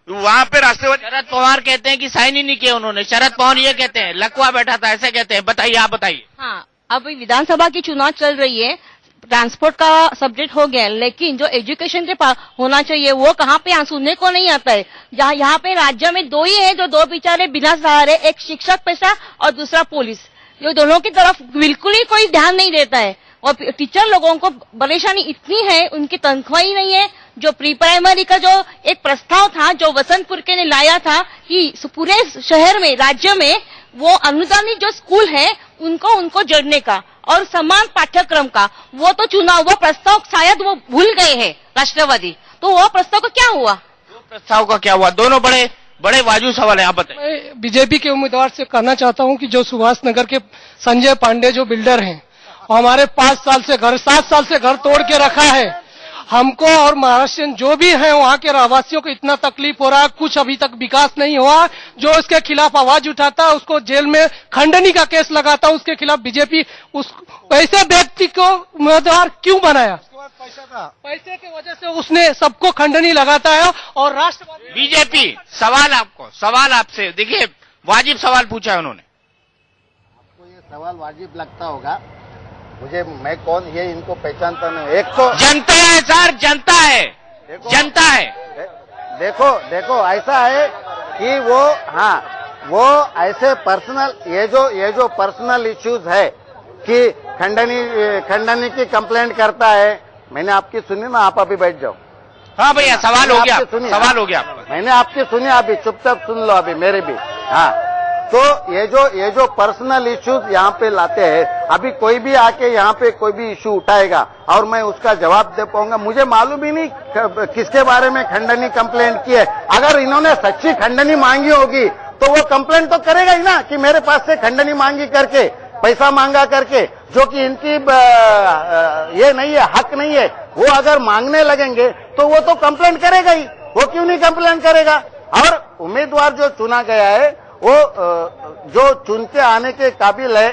S13: वहां पे राष्ट्रवादी
S3: शरद पवार कहते हैं कि साइन ही नहीं किए उन्होंने। शरद पवार ये कहते हैं लकवा बैठा था, ऐसे कहते हैं। बताइए, आप बताइए।
S11: हाँ, अभी विधानसभा की चुनाव चल रही है, ट्रांसपोर्ट का सब्जेक्ट हो गया, लेकिन जो एजुकेशन के पास होना चाहिए वो कहाँ पे यहाँ सुनने को नहीं आता है। यहाँ पे राज्य में 2 ही है जो 2 बेचारे बिना सहारे, एक शिक्षक पेशा और दूसरा पुलिस। ये दोनों की तरफ बिल्कुल ही कोई ध्यान नहीं देता है। और टीचर लोगों को परेशानी इतनी है, उनकी तनख्वाह ही नहीं है। जो प्री प्राइमरी का जो एक प्रस्ताव था जो वसंतपुर के ने लाया था कि पूरे शहर में, राज्य में वो अनुदानित जो स्कूल है उनको जोड़ने का और समान पाठ्यक्रम का, वो तो चुनाव, वो प्रस्ताव शायद वो भूल गए हैं राष्ट्रवादी। तो वो प्रस्ताव का क्या हुआ?
S3: प्रस्ताव का क्या हुआ? दोनों बड़े वाजू सवाल है। आप बताइए।
S14: बीजेपी के उम्मीदवार से कहना चाहता हूं कि जो सुभाष नगर के संजय पांडे जो बिल्डर हैं, हमारे 7 साल से घर तोड़ के रखा है। हमको और महाराष्ट्र जो भी हैं वहाँ के रहवासियों को इतना तकलीफ हो रहा है, कुछ अभी तक विकास नहीं हुआ। जो उसके खिलाफ आवाज उठाता है उसको जेल में खंडनी का केस लगाता है, उसके खिलाफ बीजेपी उस ऐसे व्यक्ति को उम्मीदवार क्यों बनाया? पैसे की वजह से उसने सबको खंडनी लगाता है। और राष्ट्रवादी
S3: बीजेपी, सवाल आपसे, देखिए वाजिब सवाल पूछा है उन्होंने।
S9: आपको ये सवाल वाजिब लगता होगा, मैं कौन ये इनको पहचानता नहीं। एक तो
S3: जनता है सर, जनता है, जनता है।
S9: देखो ऐसा है कि वो ऐसे पर्सनल ये जो पर्सनल इश्यूज है कि खंडनी की कंप्लेंट करता है। मैंने आपकी सुनी ना, आप अभी बैठ जाओ।
S3: हाँ भैया, सवाल हो गया, सवाल हो गया।
S9: मैंने आपकी सुनी, अभी चुपचाप सुन लो अभी मेरे भी। हाँ, तो ये जो पर्सनल इश्यूज यहाँ पे लाते हैं, अभी कोई भी आके यहाँ पे कोई भी इश्यू उठाएगा और मैं उसका जवाब दे पाऊंगा, मुझे मालूम ही नहीं किसके बारे में खंडनी कंप्लेंट की है। अगर इन्होंने सच्ची खंडनी मांगी होगी तो वो कंप्लेंट तो करेगा ही ना कि मेरे पास से खंडनी मांगी करके, पैसा मांगा करके, जो कि इनकी ये नहीं है, हक नहीं है। वो अगर मांगने लगेंगे तो वो तो कंप्लेंट करेगा ही, वो क्यों नहीं कंप्लेंट करेगा। और उम्मीदवार जो चुना गया है वो जो चुन के आने के काबिल है,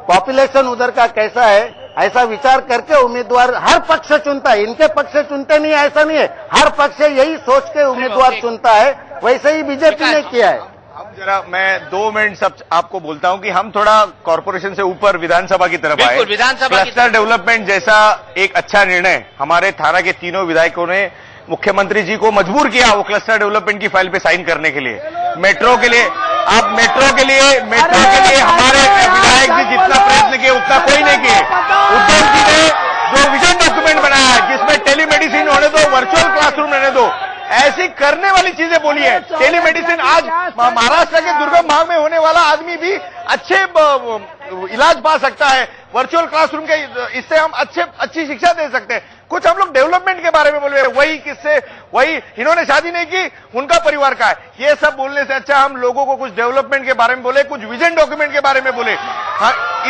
S9: पॉपुलेशन उधर का कैसा है, ऐसा विचार करके उम्मीदवार हर पक्ष चुनता है। इनके पक्ष चुनते नहीं है ऐसा नहीं है, हर पक्ष यही सोच के उम्मीदवार चुनता है। वैसे ही बीजेपी ने किया है।
S6: अब जरा मैं 2 मिनट सब आपको बोलता हूं कि हम थोड़ा कॉर्पोरेशन से ऊपर विधानसभा की तरफ आए।
S3: विधानसभा
S6: क्लस्टर डेवलपमेंट जैसा एक अच्छा निर्णय हमारे थाना के तीनों विधायकों ने मुख्यमंत्री जी को मजबूर किया वो क्लस्टर डेवलपमेंट की फाइल पे साइन करने के लिए। मेट्रो के लिए हमारे विधायक जी जितना प्रयत्न किए उतना कोई नहीं किए। उद्धव जी ने जो विजन डॉक्यूमेंट बनाया है जिसमें टेलीमेडिसिन होने दो, वर्चुअल क्लासरूम रहने दो, ऐसी करने वाली चीजें बोली है। टेलीमेडिसिन आज महाराष्ट्र के दुर्गम भाग में होने वाला आदमी भी अच्छे इलाज पा सकता है। वर्चुअल क्लासरूम के इससे हम अच्छी शिक्षा दे सकते हैं। कुछ हम लोग डेवलपमेंट के बारे में बोल रहे हैं, वही किससे, वही इन्होंने शादी नहीं की, उनका परिवार का है। ये सब बोलने से अच्छा हम लोगों को कुछ डेवलपमेंट के बारे में बोले, कुछ विजन डॉक्यूमेंट के बारे में बोले।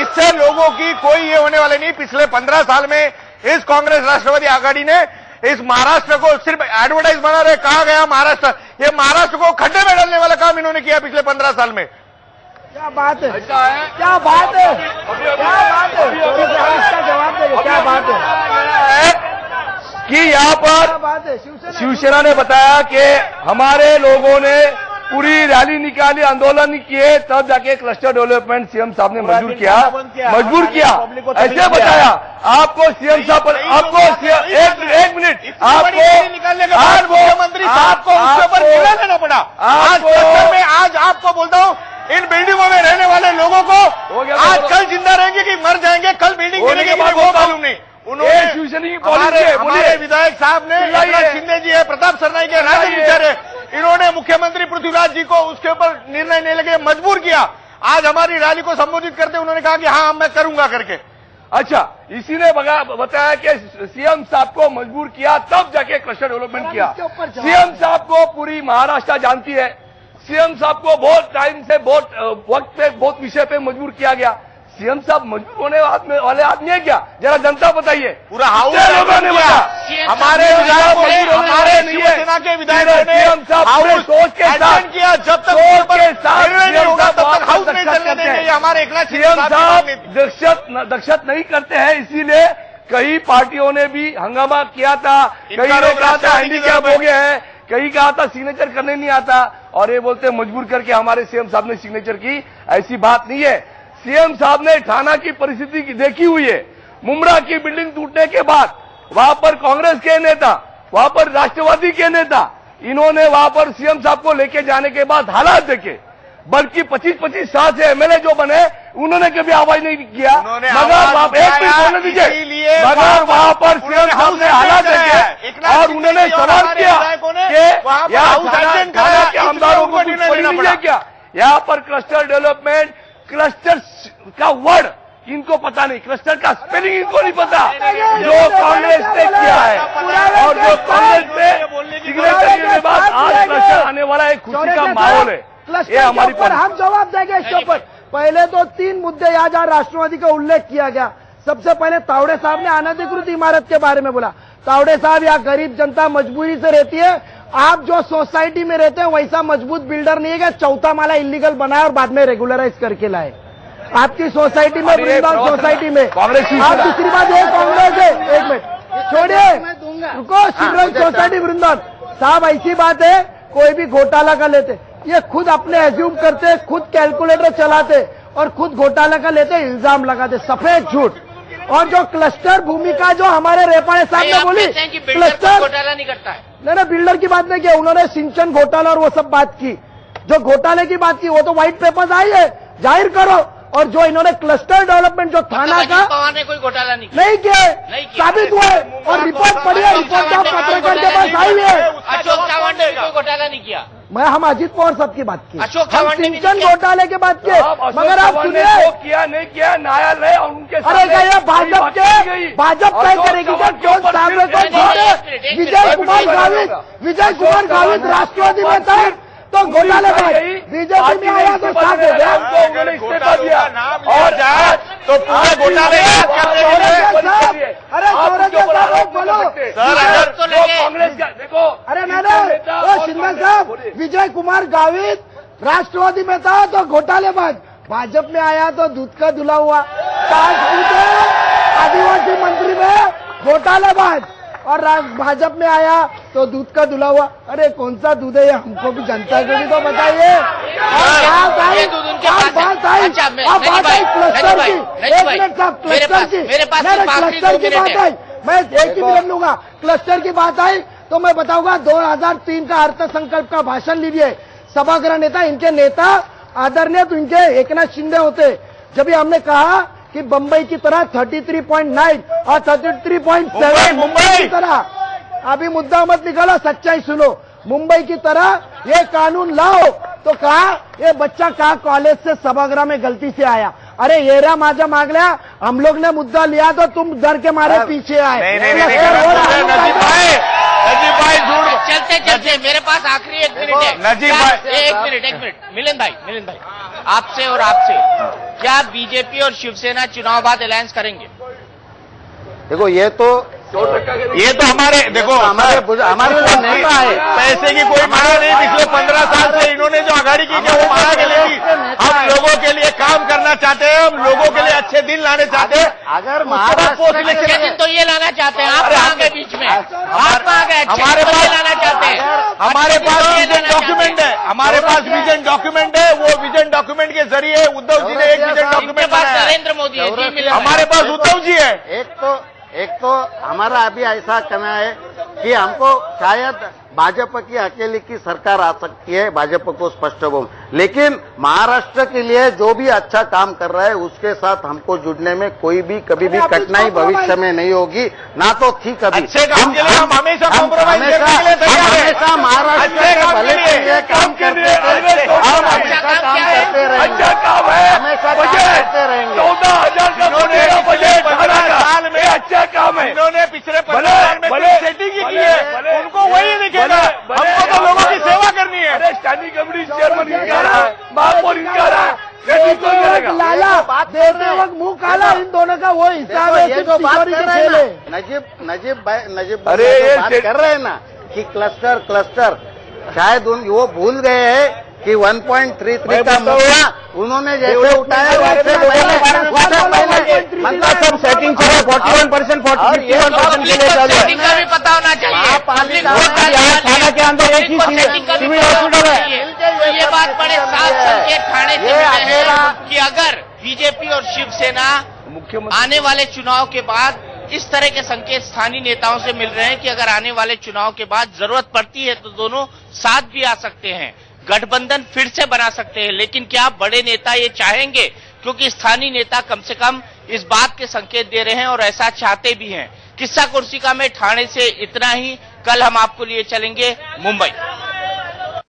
S6: इससे लोगों की कोई ये होने वाले नहीं। पिछले 15 साल में इस कांग्रेस राष्ट्रवादी आघाड़ी ने इस महाराष्ट्र को सिर्फ एडवर्टाइज बना रहे, कहा गया महाराष्ट्र, ये महाराष्ट्र को खड्डे में डालने वाला काम इन्होंने किया पिछले 15 साल में।
S7: क्या बात है, क्या बात है, क्या बात है, इसका जवाब दे, क्या बात है
S4: कि यहाँ पर शिवसेना ने बताया कि हमारे लोगों ने पूरी रैली निकाली, आंदोलन किए, तब जाके क्लस्टर डेवलपमेंट सीएम साहब ने मजबूर किया। ऐसे बताया आपको सीएम साहब पर, आपको एक मिनट, आपको
S3: मुख्यमंत्री साहब को उसके ऊपर गिला लेना पड़ा। आज आपको बोलता हूँ, इन बिल्डिंगों में रहने वाले लोगों को आज कल जिंदा रहेंगे कि मर जाएंगे, कल बिल्डिंग गिरेगी वो मालूम नहीं। उन्होंने हमारे विधायक साहब ने, एकनाथ शिंदे जी है, प्रताप सरनाईक है, राजन विचार है, इन्होंने मुख्यमंत्री पृथ्वीराज जी को उसके ऊपर निर्णय लेने के मजबूर किया। आज हमारी रैली को संबोधित करते उन्होंने कहा कि हाँ मैं करूंगा करके।
S4: अच्छा, इसी ने बताया कि सीएम साहब को मजबूर किया, तब जाके क्लस्टर डेवलपमेंट किया। सीएम साहब को पूरी महाराष्ट्र जानती है। सीएम साहब को बहुत टाइम से, बहुत वक्त पे, बहुत विषय पे मजबूर किया गया। सीएम साहब मजबूर होने वाले आदमी है क्या? जरा जनता बताइए।
S3: पूरा हाउस
S4: लोगों ने बताया,
S3: हमारे विधायकों ने, हमारे शिवसेना के विधायकों ने
S4: सीएम साहब सोच के साथ
S3: किया, जब तक नहीं होगा तब तक हाउस नहीं चलने देंगे। हमारे एकनाथ
S4: सीएम साहब दक्षत नहीं करते हैं, इसीलिए कई पार्टियों ने भी हंगामा किया था। कई लोग कहा था हैंडीकैप हो गए हैं, कई कहा था सिग्नेचर करने नहीं आता, और ये बोलते मजबूर करके हमारे सीएम साहब ने सिग्नेचर की। ऐसी बात नहीं है। सीएम साहब ने थाना की परिस्थिति की देखी हुई है। मुमरा की बिल्डिंग टूटने के बाद वहां पर कांग्रेस के नेता, वहां पर राष्ट्रवादी के नेता, इन्होंने वहां पर सीएम साहब को लेके जाने के बाद हालात देखे। बल्कि 25-25 साल से एमएलए जो बने उन्होंने कभी आवाज नहीं किया, मगर बोलने दीजिए, मगर वहां पर सीएम साहब ने हालात देखे और उन्होंने सवाल किया कि थाना के आमदारों को कुछ पड़ी नहीं है क्या? यहाँ पर क्लस्टर डेवलपमेंट, क्लस्टर का वर्ड इनको पता नहीं, क्लस्टर का स्पेलिंग इनको नहीं पता, जो कांग्रेस ने किया है। और जो कांग्रेस ने सिग्नेचर करने के बाद आज क्लस्टर आने वाला एक खुशी का माहौल है। ये हमारी
S7: पर हम जवाब देंगे इसके ऊपर। पहले तो 3 मुद्दे यहाँ जहाँ राष्ट्रवादी का उल्लेख किया गया। सबसे पहले तावड़े साहब ने अनधिकृत इमारत के बारे में बोला। तावड़े साहब, यहाँ गरीब जनता मजबूरी से रहती है। आप जो सोसाइटी में रहते हैं वैसा मजबूत बिल्डर नहीं है कि चौथा माला इलीगल बनाए और बाद में रेगुलराइज करके लाए। आपकी सोसाइटी में, वृंदावन सोसाइटी में, आप दूसरी बात ये कांग्रेस है, एक मिनट छोड़िए, रुको, शिवरंग सोसाइटी वृंदावन साहब, ऐसी बात है कोई भी घोटाला का लेते, ये खुद अपने एज्यूम करते, खुद कैलकुलेटर चलाते और खुद घोटाला का लेते, इल्जाम लगाते, सफेद झूठ। और जो क्लस्टर भूमिका जो हमारे रेपाड़े साहब ने बोली, क्लस्टर
S3: घोटाला नहीं करता है।
S7: नहीं, बिल्डर की बात नहीं की, उन्होंने सिंचन घोटाला और वो सब बात की। जो घोटाले की बात की वो तो व्हाइट पेपर्स आई है, जाहिर करो। और जो इन्होंने क्लस्टर डेवलपमेंट जो थाना का
S3: पवार ने कोई घोटाला
S7: नहीं किया साबित हुआ है और रिपोर्ट पड़ी है, रिपोर्ट आप पत्रकार के पास आई है।
S3: अशोक चव्हाण ने कोई घोटाला नहीं किया।
S7: हम अजीत पवार साहब की बात की,
S3: अशोक चव्हाण ने
S7: सिंचन घोटाले की बात की, मगर आप सुनिए
S4: किया नहीं किया न्यायालय और उनके
S7: अरे क्या ये भाजपा तय करेगी क्या कौन सामने को छोड़े? विजय कुमार गावित राष्ट्रवादी नेता तो घोटाले बीजेपी में आया तो साथ हो गया,
S4: उन्होंने इस्तीफा दिया
S6: और जाए तो पूरे घोटाले
S7: अरे बोलो
S6: सर
S4: तो कांग्रेस का देखो।
S7: अरे मैंने शिंदे साहब विजय कुमार गावित राष्ट्रवादी में था तो घोटालेबाज, भाजपा में आया तो दूध का धुला हुआ, आदिवासी मंत्री में घोटालेबाज और भाजपा में आया तो दूध का धुला हुआ। अरे कौन सा दूध है ये हमको भी जनता को भी तो बताइए। बात आई क्लस्टर की, एक मिनट साहब क्लस्टर की बात आई, मैं एक ही मिनट लूंगा। क्लस्टर की बात आई तो मैं बताऊंगा 2003 का अर्थ संकल्प का भाषण लीजिए, सभागृह नेता इनके नेता आदरणीय तो इनके एकनाथ शिंदे होते, जब हमने कहा कि बंबई की तरह 33.9 और 33.7 मुंबई की तरह, अभी मुद्दा मत निकालो, सच्चाई सुनो, मुंबई की तरह ये कानून लाओ तो कहा ये बच्चा कहा कॉलेज से सभागृह में गलती से आया। अरे येरा माजा मांग लिया, हम लोग ने मुद्दा लिया तो तुम डर के मारे पीछे आए।
S6: नजीब भाई
S3: चलते मेरे पास आखिरी 1 मिनट है।
S6: नजीब भाई
S3: एक मिनट मिलन भाई आपसे और आपसे, क्या बीजेपी और शिवसेना चुनाव बाद अलायंस करेंगे?
S9: देखो ये तो
S6: हमारे देखो
S9: हमारे जो नेता है,
S6: पैसे की कोई मांग नहीं, पिछले 15 साल से इन्होंने जो आघाड़ी की वो मांग लेगी। हम लोगों के लिए काम करना चाहते हैं, हम लोगों के लिए अच्छे दिन लाने चाहते हैं।
S9: अगर
S3: अच्छे दिन तो ये लाना चाहते हैं, आप कहाँ गए बीच में? आप कहाँ गए?
S6: हमारे पास
S3: लाना चाहते हैं,
S6: हमारे पास विजन डॉक्यूमेंट है, हमारे पास विजन डॉक्यूमेंट है। वो विजन डॉक्यूमेंट के जरिए उद्धव जी ने एक विजन डॉक्यूमेंट बनाया।
S3: नरेंद्र मोदी है,
S6: हमारे पास उद्धव जी है।
S9: एक तो हमारा अभी ऐसा कहना है कि हमको शायद भाजपा की अकेले की सरकार आ सकती है, भाजपा को स्पष्ट बहुमत, लेकिन महाराष्ट्र के लिए जो भी अच्छा काम कर रहा है उसके साथ हमको जुड़ने में कोई भी कभी भी कठिनाई भविष्य में नहीं होगी, ना तो थी कभी।
S6: अच्छे काम के लिए हम हमेशा कॉम्प्रोमाइज करने के लिए तैयार हैं।
S9: हमेशा महाराष्ट्र के भले के लिए काम करते रहेंगे और हमेशा काम करते रहेंगे, हमेशा काम करते रहेंगे।
S4: 14,000 का बजट 12 साल में अच्छा काम है।
S6: इन्होंने पिछले 15 साल में सेटिंग की है, उनको वही दिखेगा। हमको तो लोगों की सेवा करनी है।
S4: अरे स्टैंडिंग कमेटी चेयरमैन इनका रहा, महापौर इनका रहा,
S7: लाला देते वक्त मुंह काला, इन दोनों का वो हिसाब है।
S9: ये जो बात कर रहे हैं ना नजीब
S4: अरे
S9: बात कर रहे हैं ना कि क्लस्टर शायद वो भूल गए हैं कि 1.33 का मुद्दा उन्होंने जैसे उठाया वैसे
S10: मतलब सब सेटिंग करो 41% 51% के लिए चालू
S3: सेटिंग का भी पता होना चाहिए।
S10: थाना के अंदर एक ही सिविल हॉस्पिटल है।
S3: तो ये बात बड़े साफ संकेत ठाणे से मिले हैं कि अगर बीजेपी और शिवसेना आने वाले चुनाव के बाद, इस तरह के संकेत स्थानीय नेताओं से मिल रहे हैं कि अगर आने वाले चुनाव के बाद जरूरत पड़ती है तो दोनों साथ भी आ सकते हैं, गठबंधन फिर से बना सकते हैं। लेकिन क्या बड़े नेता ये चाहेंगे? क्योंकि स्थानीय नेता कम से कम इस बात के संकेत दे रहे हैं और ऐसा चाहते भी हैं। किस्सा कुर्सी का में ठाणे से इतना ही। कल हम आपको लिए चलेंगे मुंबई।